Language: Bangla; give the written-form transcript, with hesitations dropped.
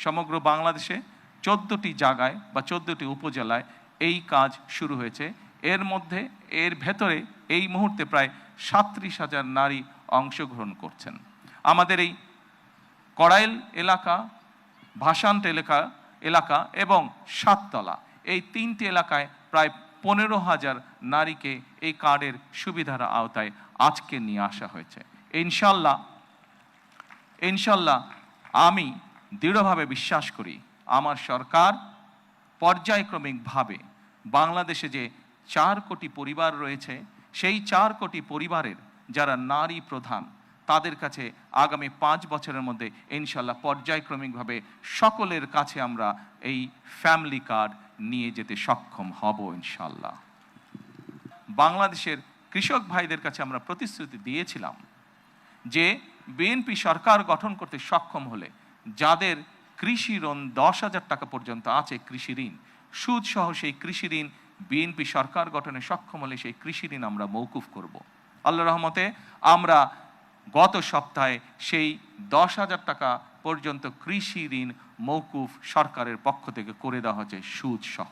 সমগ্র বাংলাদেশে 14টি জায়গায় বা 14টি উপজেলায় এই কাজ শুরু হয়েছে। এর ভেতরে এই মুহূর্তে প্রায় 37,000 নারী অংশগ্রহণ করছেন। আমাদের এই কড়াইল এলাকা, ভাসান্ট এলাকা এবং সাততলা, এই 3টি এলাকায় প্রায় 15,000 নারীকে এই কার্ডের সুবিধার আওতায় আজকে নিয়ে আসা হয়েছে। ইনশাল্লাহ আমি দৃঢ়ভাবে বিশ্বাস করি আমার সরকার পর্যায়ক্রমিকভাবে বাংলাদেশে যে 4 কোটি পরিবার রয়েছে, সেই 4 কোটি পরিবারের যারা নারী প্রধান, তাদের কাছে আগামী 5 বছরের মধ্যে ইনশাল্লাহ পর্যায়ক্রমিকভাবে সকলের কাছে আমরা এই ফ্যামিলি কার্ড নিয়ে যেতে সক্ষম হব ইনশাল্লাহ। বাংলাদেশের কৃষক ভাইদের কাছে আমরা প্রতিশ্রুতি দিয়েছিলাম যে বিএনপি সরকার গঠন করতে সক্ষম হলে যাদের কৃষি ঋণ 10,000 টাকা পর্যন্ত আছে, কৃষি ঋণ সুদ সহ, সেই কৃষি ঋণ বিএনপি সরকার গঠনে সক্ষম হলে সেই কৃষি ঋণ আমরা মৌকুফ করব। আল্লাহর রহমতে আমরা গত সপ্তাহে সেই 10,000 টাকা পর্যন্ত কৃষি ঋণ মৌকুফ সরকারের পক্ষ থেকে করে দেওয়া হয়েছে সুদ সহ।